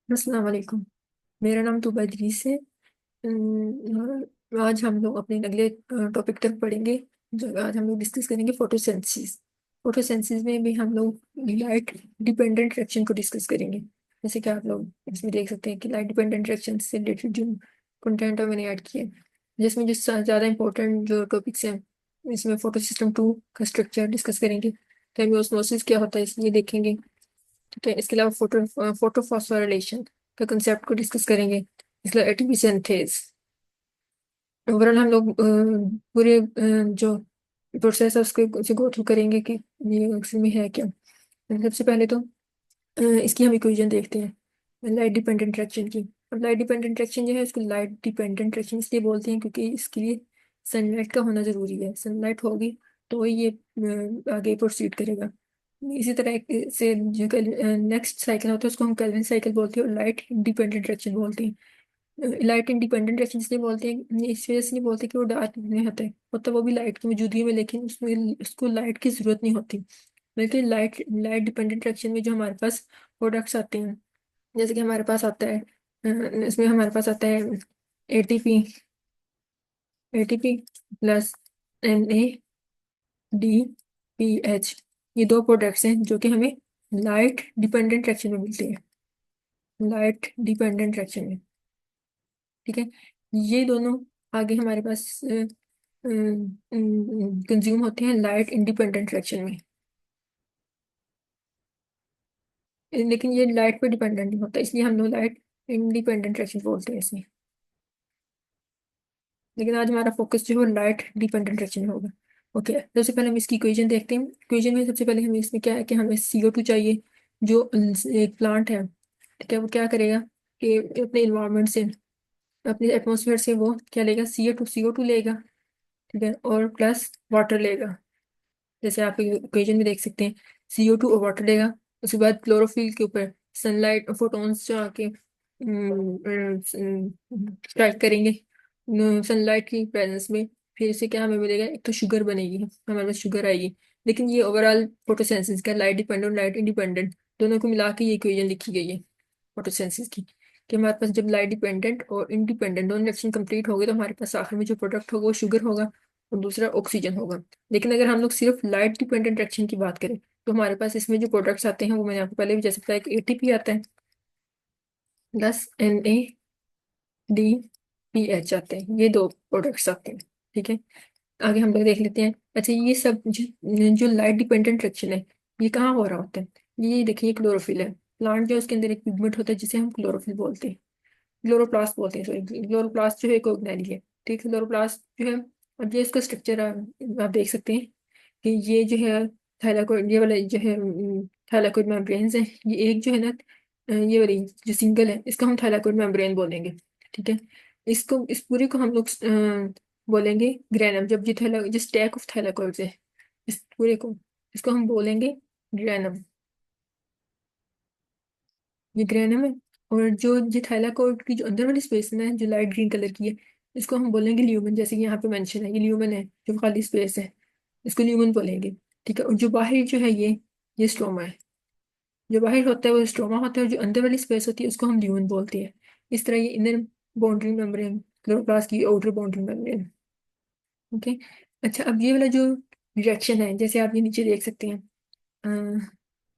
अस्सलाम वालेकुम। मेरा नाम तुबा इदरीस है। और आज हम लोग अपने अगले टॉपिक तक पढ़ेंगे। जो आज हम लोग डिस्कस करेंगे फोटोसिंथेसिस। फोटोसिंथेसिस में भी हम लोग लाइट डिपेंडेंट रिएक्शन को डिस्कस करेंगे। जैसे कि आप लोग इसमें देख सकते हैं कि लाइट डिपेंडेंट रिएक्शन से रिलेटेड जो कंटेंट है मैंने ऐड किए, जिसमें जो ज़्यादा इंपॉर्टेंट जो टॉपिक्स हैं, इसमें फोटो सिस्टम टू का स्ट्रक्चर डिस्कस करेंगे। केमियोस्मोसिस क्या होता है इसलिए देखेंगे। ठीक है, इसके अलावा फोटोफॉस्फोराइलेशन का कंसेप्ट को डिस्कस करेंगे। इसके अलावा एटीपी सिंथेज। ओवरऑल हम लोग पूरे जो प्रोसेस है उसको से गो थ्रू करेंगे कि ये उसमें है क्या। सबसे पहले तो इसकी हम इक्वेशन देखते हैं लाइट डिपेंडेंट रिएक्शन की। अब लाइट डिपेंडेंट रिएक्शन जो है उसको लाइट डिपेंडेंट रिएक्शन इसलिए बोलते हैं क्योंकि इसके लिए सनलाइट का होना जरूरी है। सनलाइट होगी तो ही ये आगे प्रोसीड करेगा। इसी तरह से जो नेक्स्ट साइकिल होता है उसको हम केल्विन साइकिल बोलते हैं और लाइट इंडिपेंडेंट रिएक्शन बोलते हैं। लाइट इंडिपेंडेंट रिएक्शन इसलिए बोलते हैं, इस वजह से नहीं बोलते कि वो डार्क में होता वो भी लाइट की मौजूदगी में, लेकिन उसमें उसको लाइट की जरूरत नहीं होती। बल्कि लाइट लाइट डिपेंडेंट रिएक्शन में जो हमारे पास प्रोडक्ट्स आते हैं, जैसे कि हमारे पास आता है इसमें हमारे पास आता है एटीपी। ATP plus NADPH। ये दो प्रोडक्ट्स हैं जो कि हमें लाइट डिपेंडेंट रिएक्शन में मिलते हैं। लाइट डिपेंडेंट रिएक्शन में, ठीक है। ये दोनों आगे हमारे पास कंज्यूम होते हैं लाइट इंडिपेंडेंट रिएक्शन में। लेकिन ये लाइट पे डिपेंडेंट नहीं होता, इसलिए हम लोग लाइट इंडिपेंडेंट रिएक्शन बोलते हैं इसमें। लेकिन आज हमारा फोकस जो है लाइट डिपेंडेंट रिएक्शन में होगा। ओके, सबसे पहले हम इसकी इक्वेशन देखते हैं। इक्वेशन में सबसे पहले हमें इसमें क्या है कि हमें CO2 चाहिए। जो एक प्लांट है, ठीक है, वो क्या करेगा कि अपने इन्वायरमेंट से, अपने एटमोसफेयर से वो क्या लेगा, CO2 लेगा। ठीक है, और प्लस वाटर लेगा। जैसे आप इक्वेशन में देख सकते हैं, CO2 और वाटर लेगा। उसके बाद क्लोरोफिल के ऊपर सनलाइट फोटॉन्स जो आके स्ट्राइक करेंगे सनलाइट की प्रेजेंस में। फिर इससे क्या हमें मिलेगा, एक तो शुगर बनेगी, हमारे पास शुगर आएगी। लेकिन ये ओवरऑल फोटोसिंथेसिस का लाइट डिपेंडेंट लाइट इंडिपेंडेंट दोनों को मिला के ये इक्वेशन लिखी गई है फोटोसिंथेसिस की। कि हमारे पास जब लाइट डिपेंडेंट और इंडिपेंडेंट दोनों रिएक्शन कंप्लीट हो गए तो हमारे पास आखिर में जो प्रोडक्ट होगा वो शुगर होगा और दूसरा ऑक्सीजन होगा। लेकिन अगर हम लोग सिर्फ लाइट डिपेंडेंट रिएक्शन की बात करें तो हमारे पास इसमें जो प्रोडक्ट्स आते हैं वो मैंने आपको पहले भी जैसे बताया कि ATP आता है प्लस NADPH आते हैं। ये दो प्रोडक्ट्स आते हैं, ठीक है। आगे हम लोग देख लेते हैं। अच्छा, ये सब जो लाइट डिपेंडेंट रिएक्शन है ये कहाँ हो रहा होता है। ये देखिए क्लोरोफिल है। प्लांट जो है उसके अंदर एक पिगमेंट होता है जिसे हम क्लोरोफिल बोलते हैं, क्लोरोप्लास्ट बोलते हैं। सॉरी, क्लोरोप्लास्ट जो है एक ऑर्गेनेल है, ठीक है। क्लोरोप्लास्ट जो है, अब ये इसका स्ट्रक्चर आप देख सकते हैं कि ये जो है थाइलाकोइड, ये वाला जो है थाइलाकोइड मेम्ब्रेन्स है। ये एक जो है ना ये वाली जो सिंगल है इसका हम थाइलाकोइड मेम्ब्रेन बोलेंगे, ठीक है। इसको इस पूरे को हम लोग बोलेंगे ग्रेनम। जब ये थैला जो स्टैक ऑफ थाइलाकोइड्स है इस पूरे को, इसको हम बोलेंगे ग्रेनम। ये ग्रेनम है। और जो ये थाइलाकोइड की जो अंदर वाली स्पेस है ना जो लाइट ग्रीन कलर की है, इसको हम बोलेंगे ल्यूमन। जैसे कि यहाँ पे मेंशन है, ये ल्यूमन है जो खाली स्पेस है, इसको ल्यूमन बोलेंगे, ठीक है। और जो बाहर जो है ये स्ट्रोमा है। जो बाहर होता है वो स्ट्रोमा होता है और जो अंदर वाली स्पेस होती है उसको हम ल्यूमन बोलते हैं। इस तरह ये इनर बाउंड्री मेम्ब्रेन, क्लोरोप्लास्ट की आउटर बाउंड्री मेम्ब्रेन। ओके। अच्छा, अब ये वाला जो रिएक्शन है जैसे आप ये नीचे देख सकते हैं, अ,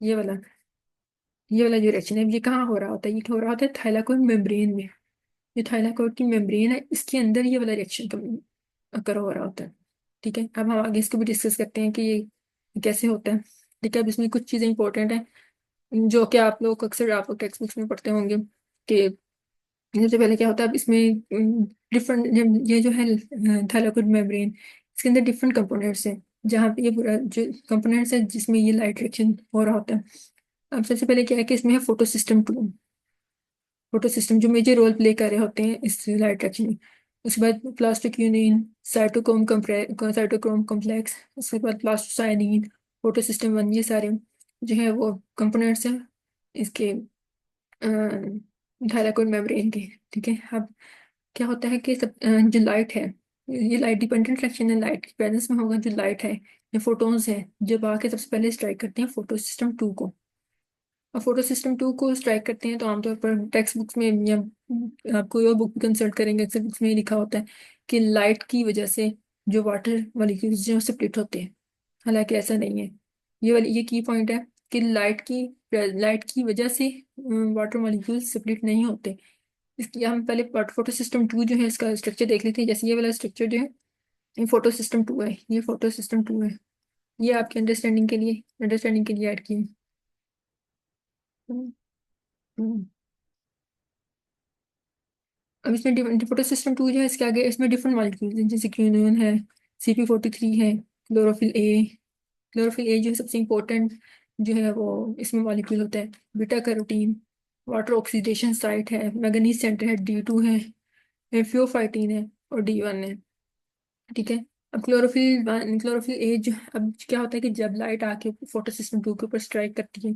ये वाला ये वाला जो रिएक्शन है ये कहाँ हो रहा होता है, ये हो रहा होता है थाइलाकोइड मेम्ब्रेन में। जो थाइलाकोइड की मेम्ब्रेन है इसके अंदर ये वाला रिएक्शन अकर हो रहा होता है, ठीक है। अब हम आगे इसको भी डिस्कस करते हैं कि ये कैसे होता है। ठीक है, अब इसमें कुछ चीज़ें इंपॉर्टेंट है जो कि आप लोग अक्सर आप लोग टेक्स्ट बुक्स में पढ़ते होंगे कि सबसे पहले क्या होता है। अब इसमें डिफरेंट ये जो है थाइलाकोइड मेम्ब्रेन, इसके अंदर डिफरेंट कंपोनेंट्स हैं। जहाँ पे ये पूरा जो कंपोनेंट्स है जिसमें ये लाइट रिएक्शन हो रहा होता है। अब सबसे पहले क्या है कि इसमें है फोटो सिस्टम 2। फोटो सिस्टम जो मेजर रोल प्ले कर रहे होते हैं इस लाइट रिएक्शन में। उसके बाद प्लास्टिक यूनियन, साइटोक्रोम कॉम्प्लेक्स, उसके बाद प्लास्टोसाइनिन, फोटो सिस्टम 1, ये सारे जो है वो कंपोनेंट्स हैं इसके थाइलाकोइड मेम्ब्रेन के, ठीक है। अब क्या होता है कि सब जो लाइट है ये लाइट डिपेंडेंट रिएक्शन है। लाइट की प्रेजेंस में होगा जो लाइट है, ये फोटोन्स है जब आके सबसे पहले स्ट्राइक करते हैं फोटो सिस्टम 2 को। और फोटो सिस्टम 2 को स्ट्राइक करते हैं तो आमतौर पर टेक्स्ट बुक्स में या आप कोई और बुक कंसल्ट करेंगे, अक्सर बुक्स में ये लिखा होता है कि लाइट की वजह से जो वाटर मॉलिक्यूल्स जो स्प्लिट होते हैं। हालांकि ऐसा नहीं है। ये की पॉइंट है कि लाइट की वजह से वाटर मॉलिक्यूल्स स्प्लिट नहीं होते। इसकी हम पहले फोटो सिस्टम 2 जो है इसका स्ट्रक्चर देख लेते हैं। जैसे ये वाला स्ट्रक्चर जो है ये फोटो सिस्टम 2 है, ये फोटो सिस्टम 2 है। ये आपके अंडरस्टैंडिंग के लिए ऐड किए। हम्म, हम्म। अब इसमें फोटो सिस्टम 2 जो है इसके आगे इसमें डिफरेंट मॉलिक्यूल्स हैं, जैसे क्यूनोन है, CP43 है, क्लोरोफिल ए जो है सबसे इम्पोर्टेंट जो है वो इसमें मॉलिक्यूल होता है। Beta carotene, water oxidation site है, मैंगनीज सेंटर है, D2 है, फियोफाइटिन है और D1 है। ठीक है। अब क्लोरोफिल ए जो अब क्या होता है कि जब लाइट आके फोटो सिस्टम 2 के ऊपर स्ट्राइक करती है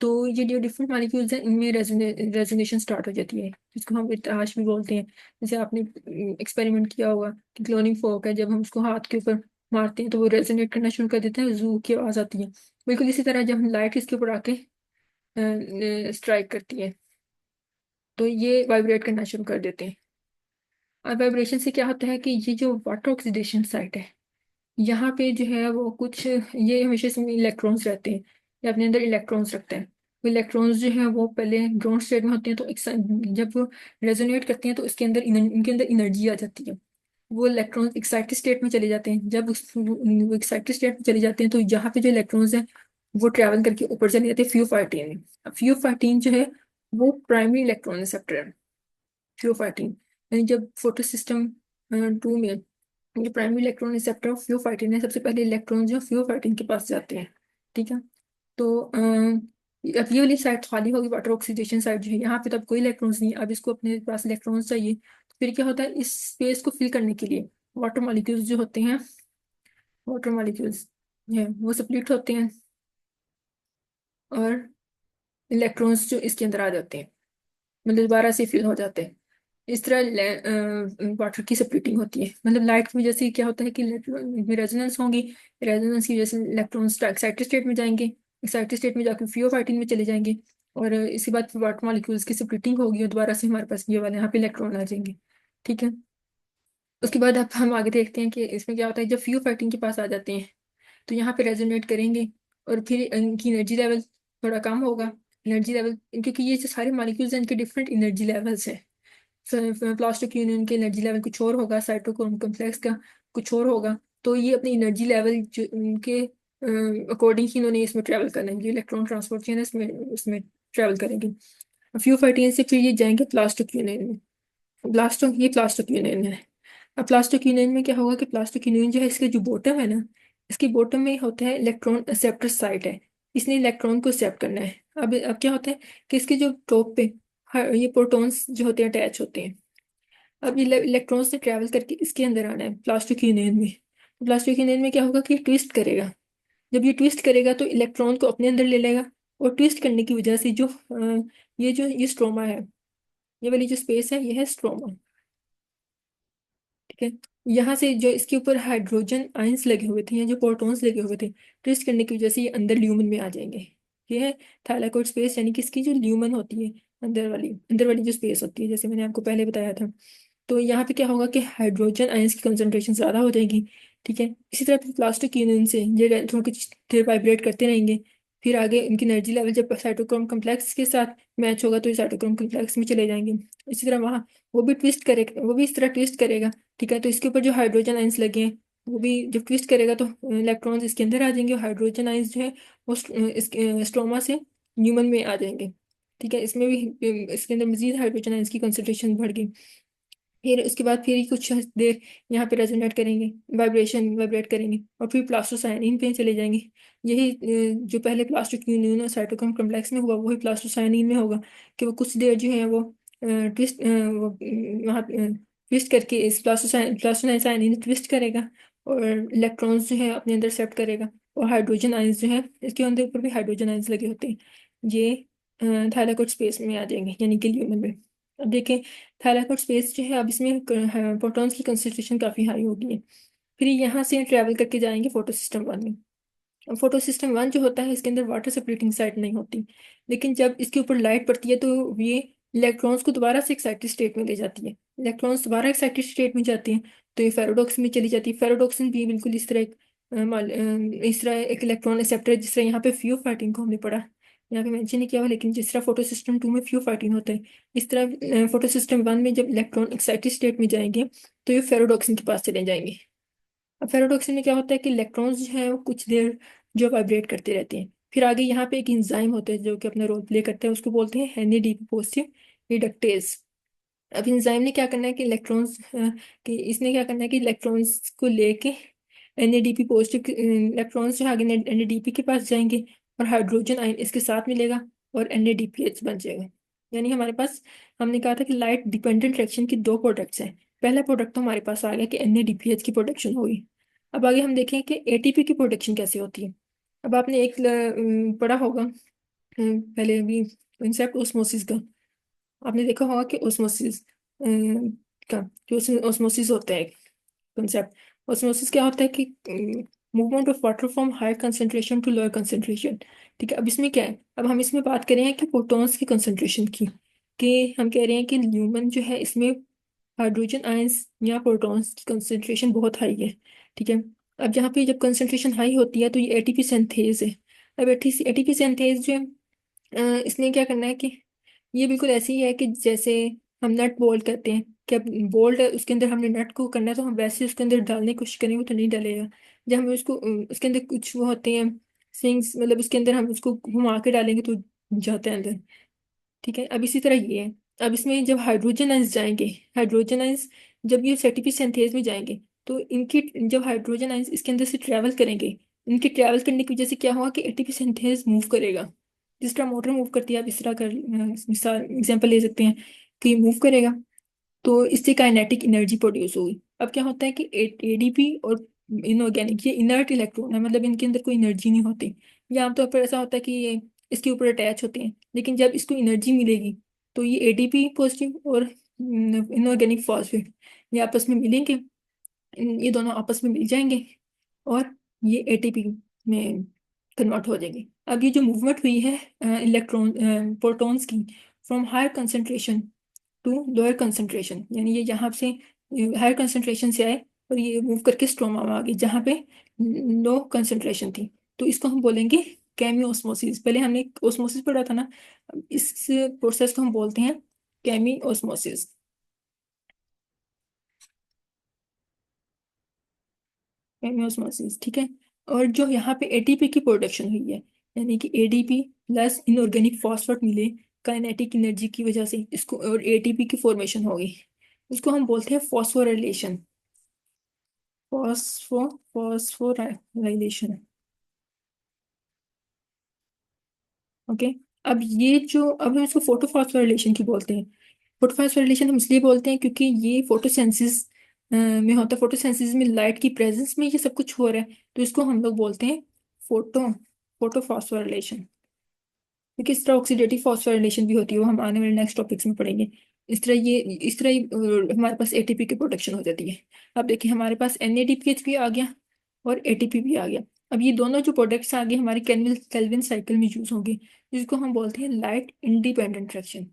तो ये जो डिफरेंट मॉलिक्यूल्स हैं इनमें रेजोनेशन स्टार्ट हो जाती है, जिसको हम इत्तेहाश भी बोलते हैं। जैसे आपने एक्सपेरिमेंट किया होगा कि क्लोनिंग फोक है, जब हम उसको हाथ के ऊपर मारते हैं तो वो रेजोनेट करना शुरू कर देता है, जू की आवाज आती है। बिल्कुल इसी तरह जब हम लाइट इसके ऊपर आके स्ट्राइक करती है तो ये वाइब्रेट करना शुरू कर देते हैं। और वाइब्रेशन से क्या होता है कि ये जो वाटर ऑक्सीडेशन साइट है यहाँ पे जो है वो कुछ ये हमेशा इसमें इलेक्ट्रॉन्स रहते हैं, ये अपने अंदर इलेक्ट्रॉन्स रखते हैं। वो इलेक्ट्रॉन्स जो है वो पहले ग्राउंड स्टेट में होते हैं, तो जब वो रेजोनेट करते हैं तो इसके अंदर इनके अंदर एनर्जी आ जाती है। वो इलेक्ट्रॉन्स एक्साइटेड स्टेट में चले जाते हैं। जब वो एक्साइटेड स्टेट में चले जाते हैं तो यहाँ पे जो इलेक्ट्रॉन्स हैं वो ट्रैवल करके ऊपर चले जाते हैं फ्यूफाइटीन में। अब फ्यूफाइटीन जो है वो प्राइमरी इलेक्ट्रॉन रिसेप्टर है। फ्यूफाइटीन यानी जब फोटो सिस्टम 2 में जो प्राइमरी इलेक्ट्रॉन रिसेप्टर ऑफ फ्यूफाइटिन है, सबसे पहले इलेक्ट्रॉन जो फ्यूफाइटिन के पास जाते हैं। ठीक है। तो अब ये वाली साइड खाली होगी, वाटर ऑक्सीडेशन साइड जो है यहाँ पे तो अब कोई इलेक्ट्रॉन्स नहीं है। अब इसको अपने पास इलेक्ट्रॉन्स चाहिए तो फिर क्या होता है, इस स्पेस को फिल करने के लिए वाटर मॉलिक्यूल्स जो होते हैं, वाटर मॉलिक्यूल्स है वो स्प्लिट होते हैं और इलेक्ट्रॉन्स जो इसके अंदर आ जाते हैं, मतलब दोबारा से फिल हो जाते हैं। इस तरह वाटर की स्प्लिटिंग होती है। मतलब लाइट की वजह से क्या होता है कि रेजोनेंस होंगी, रेजोनेंस की वजह से इलेक्ट्रॉन्स एक्साइटेड स्टेट में जाएंगे, एक्साइटेड स्टेट में जाकर फियोफाइटिन में चले जाएंगे और इसके बाद वाटर मॉलिक्यूल्स की स्प्लिटिंग होगी और दोबारा से हमारे पास ये वाले यहाँ पे इलेक्ट्रॉन आ जाएंगे। ठीक है। उसके बाद अब हम आगे देखते हैं कि इसमें क्या होता है। जब फियोफाइटिन के पास आ जाते हैं तो यहाँ पे रेजोनेट करेंगे और फिर इनकी एनर्जी लेवल थोड़ा कम होगा। एनर्जी लेवल क्योंकि ये जो सारे मॉलिक्यूल्स हैं इनके डिफरेंट एनर्जी लेवल्स हैं। प्लास्टिक यूनियन के एनर्जी लेवल कुछ और होगा, साइटोक्रोम कॉम्प्लेक्स का कुछ और होगा। तो ये अपनी एनर्जी लेवल जो उनके अकॉर्डिंग ही इन्होंने इसमें ट्रैवल करना है। जो इलेक्ट्रॉन ट्रांसपोर्ट चेन है इसमें इसमें ट्रैवल करेंगे। फ्यू फाइटिन से फिर ये जाएंगे प्लास्टिक यूनियन में। प्लास्टिक यूनियन है। अब प्लास्टिक यूनियन में क्या होगा कि प्लास्टिक यूनियन जो है इसके जो बॉटम है ना, इसके बॉटम में होता है इलेक्ट्रॉन एक्सेप्टर साइट है। इसने इलेक्ट्रॉन को एक्सेप्ट करना है। अब क्या होता है कि इसके जो टॉप पे ये प्रोटॉन्स जो होते हैं अटैच होते हैं। अब ये इलेक्ट्रॉन से ट्रैवल करके इसके अंदर आना है प्लास्टिक यूनियन में। तो प्लास्टिक यूनियन में क्या होगा कि ट्विस्ट करेगा। जब ये ट्विस्ट करेगा तो इलेक्ट्रॉन को अपने अंदर ले लेगा और ट्विस्ट करने की वजह से जो ये स्ट्रोमा है, ये वाली जो स्पेस है ये है स्ट्रोमा। ठीक है। यहाँ से जो इसके ऊपर हाइड्रोजन आयंस लगे हुए थे या जो प्रोटॉन्स लगे हुए थे, ट्विस्ट करने की वजह से ये अंदर ल्यूमन में आ जाएंगे। ये है थाइलाकोइड स्पेस, यानी कि इसकी जो ल्यूमन होती है, अंदर वाली जो स्पेस होती है, जैसे मैंने आपको पहले बताया था। तो यहाँ पे क्या होगा कि हाइड्रोजन आयंस की कंसंट्रेशन ज़्यादा हो जाएगी। ठीक है। इसी तरह फिर प्लास्टिक यूनियन से ये इलेक्ट्रॉन कुछ देर वाइब्रेट करते रहेंगे। फिर आगे इनकी एनर्जी लेवल जब साइटोक्रोम कम्प्लेक्स के साथ मैच होगा तो ये साइटोक्रोम कम्प्लेक्स में चले जाएंगे। इसी तरह वहाँ वो भी इस तरह ट्विस्ट करेगा। ठीक है। तो इसके ऊपर जो हाइड्रोजन आयंस लगे हैं वो भी जब ट्विस्ट करेगा तो इलेक्ट्रॉन्स इसके अंदर आ जाएंगे और हाइड्रोजन आयंस जो है वो इसके स्ट्रोमा से न्यूमन में आ जाएंगे। ठीक है। इसमें भी इसके अंदर मजीद हाइड्रोजन आयंस की कंसंट्रेशन बढ़ गई। फिर उसके बाद फिर कुछ देर यहाँ पे रेजोनेट करेंगे, वाइब्रेट करेंगे और फिर प्लास्टोसायनिन पे चले जाएंगे। यही जो पहले प्लास्टिक यूनियन और साइटोक्रोम कॉम्प्लेक्स में हुआ वही प्लास्टोसायनिन में होगा कि वो कुछ देर जो है वो ट्विस्ट वो वहाँ ट्विस्ट करके इस प्लास्टोसायनिन ट्विस्ट करेगा और इलेक्ट्रॉन्स जो है अपने अंदर सेप्ट करेगा और हाइड्रोजन आयंस जो है इसके अंदर ऊपर भी हाइड्रोजन आयंस लगे होते हैं। ये थाइलाकोइड स्पेस में आ जाएंगे यानी कि ल्यूमन में। अब देखें थाइलाकोइड स्पेस जो है अब इसमें प्रोटॉन्स की कंसंट्रेशन काफ़ी हाई होगी है। फिर यहाँ से ट्रैवल करके जाएंगे फोटो सिस्टम 1 में। फोटो सिस्टम वन जो होता है इसके अंदर वाटर सेपरेटिंग साइट नहीं होती, लेकिन जब इसके ऊपर लाइट पड़ती है तो ये इलेक्ट्रॉन्स को दोबारा से एक्साइटेड स्टेट में ले जाती है। इलेक्ट्रॉन्स दोबारा एक्साइटेड स्टेट में जाती हैं तो ये फेरोडॉक्स में चली जाती है। फेरोडॉक्सिन भी बिल्कुल इस तरह इस तरह एक इलेक्ट्रॉन एक्सेप्टर, जिस तरह यहाँ पे फ्यू फाइटिंग को हमने पढ़ा, यहाँ पे मेंशन नहीं किया हुआ, लेकिन जिस तरह फोटो सिस्टम टू में फ्यू फाइटिंग होता है, इस तरह फोटो सिस्टम वन में जब इलेक्ट्रॉन एक्साइटेड स्टेट में जाएंगे तो ये फेरोडॉक्सिन के पास चले जाएंगे। अब फेरोडॉक्सिन में क्या होता है कि इलेक्ट्रॉन्स जो है वो कुछ देर जो वाइब्रेट करते रहते हैं, फिर आगे यहाँ पे एक इंजाइम होता है जो कि अपना रोल प्ले करता है, उसको बोलते हैं NADP पॉजिटिव रिडक्टेज। अब इंजाइम ने क्या करना है कि इलेक्ट्रॉन्स कि इसने क्या करना है कि इलेक्ट्रॉन्स को लेके NADP पॉजिटिव इलेक्ट्रॉन्स जो है आगे NADP के पास जाएंगे और हाइड्रोजन आयन इसके साथ मिलेगा और NADPH बन जाएगा। यानी हमारे पास, हमने कहा था कि लाइट डिपेंडेंट रिएक्शन की दो प्रोडक्ट्स हैं। पहला प्रोडक्ट तो हमारे पास आ गया कि NADPH की प्रोडक्शन होगी। अब आगे हम देखें कि ATP की प्रोडक्शन कैसे होती है। अब आपने एक पढ़ा होगा पहले अभी कंसेप्ट ओस्मोसिस का। आपने देखा होगा कि ओस्मोसिस का जो ओस्मोसिस होता है कंसेप्ट। ऑस्मोसिस क्या होता है कि movement of water from high concentration to lower concentration. ठीक है, अब इसमें क्या है, अब हम इसमें बात कर रहे हैं कि प्रोटॉन्स की कंसंट्रेशन की, कि हम कह रहे हैं कि ल्यूमन जो है इसमें हाइड्रोजन आयंस या प्रोटॉन्स की कंसंट्रेशन बहुत हाई है। ठीक है, अब जहाँ पे जब कंसंट्रेशन हाई होती है तो ये ATP सिंथेज है। अब ATP सिंथेज जो है इसने क्या करना है कि ये बिल्कुल ऐसे ही है कि जैसे हम नट बोल्ट करते हैं कि अब बोल्ट है उसके अंदर हमने नट को करना है तो हम वैसे उसके अंदर डालने की कोशिश करेंगे तो नहीं डलेगा। जब हम उसको उसके अंदर कुछ वो होते हैं स्विंग्स, मतलब उसके अंदर हम उसको घुमा के डालेंगे तो जाता है अंदर। ठीक है, अब इसी तरह ये है। अब इसमें जब हाइड्रोजन आइंस जाएंगे, हाइड्रोजन आइंस जब ये एटीपी सिंथेज में जाएंगे तो इनकी जब हाइड्रोजन आइंस इसके अंदर से ट्रैवल करेंगे, इनके ट्रैवल करने की वजह से क्या हुआ कि एटीपी सिंथेज मूव करेगा। जिस तरह मोटर मूव करती है, आप इस तरह कर मिसाल एग्जाम्पल ले सकते हैं कि मूव करेगा तो इससे काइनेटिक एनर्जी प्रोड्यूस होगी। अब क्या होता है कि ADP और इनऑर्गेनिक ये इनर्ट इलेक्ट्रॉन है, मतलब इनके अंदर कोई एनर्जी नहीं होती। ये आमतौर पर ऐसा होता है कि ये इसके ऊपर अटैच होते हैं, लेकिन जब इसको एनर्जी मिलेगी तो ये ADP पॉजिटिव और इनऑर्गेनिक फॉस्फेट ये आपस में मिलेंगे। ये दोनों आपस में मिल जाएंगे और ये ATP में कन्वर्ट हो जाएंगे। अब ये जो मूवमेंट हुई है इलेक्ट्रॉन प्रोटॉन्स की from higher concentration to lower concentration, यानी ये यहाँ से हायर कंसंट्रेशन से आए और ये मूव करके स्ट्रोमा में आ गई जहाँ पे लो कंसंट्रेशन थी, तो इसको हम बोलेंगे केमियोस्मोसिस। पहले हमने ओस्मोसिस पढ़ा था ना, अब इस प्रोसेस को हम बोलते हैं केमियोस्मोसिस। केमियोस्मोसिस, ठीक है। और जो यहाँ पे ATP की प्रोडक्शन हुई है, यानी कि ADP प्लस इनऑर्गेनिक फॉस्फेट मिले काइनेटिक एनर्जी की वजह से इसको, और ATP की फॉर्मेशन हो गई, उसको हम बोलते हैं फॉस्फोराइलेशन। फॉस्फोराइलेशन। ओके। अब ये जो, अब हम इसको फोटोफॉस्फोराइलेशन की बोलते हैं। फोटोफॉस्फोराइलेशन हम इसलिए बोलते हैं क्योंकि ये फोटोसेंसिस में होता है। फोटोसेंसिस में लाइट की प्रेजेंस में ये सब कुछ हो रहा है, तो इसको हम लोग बोलते हैं फोटो फोटोफॉस्फोराइलेशन। देखिए इस तरह ऑक्सीडेटिव फॉस्फोराइलेशन भी होती है, वो हम आने वाले नेक्स्ट टॉपिक्स में पढ़ेंगे। इस तरह ही हमारे पास ATP की प्रोडक्शन हो जाती है। अब देखिए हमारे पास NADPH भी आ गया और ATP भी आ गया। अब ये दोनों जो प्रोडक्ट्स आगे हमारे केल्विन केल्विन साइकिल में यूज होंगे, जिसको हम बोलते हैं लाइट इंडिपेंडेंट रिएक्शन।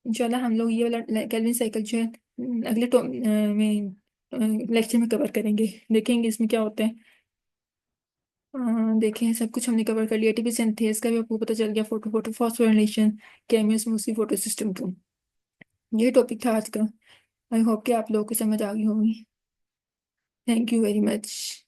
इंशाल्लाह हम लोग ये वाला केल्विन साइकिल जो है अगले में लेक्चर में कवर करेंगे, देखेंगे इसमें क्या होता है। देखें सब कुछ हमने कवर कर लिया। ATP सिंथेज का भी आपको पता चल गया, photo photo phosphorylation, chemiosmosis, photo system two. ये टॉपिक था आज का। आई होप कि आप लोगों को समझ आ गई होगी। Thank you very much.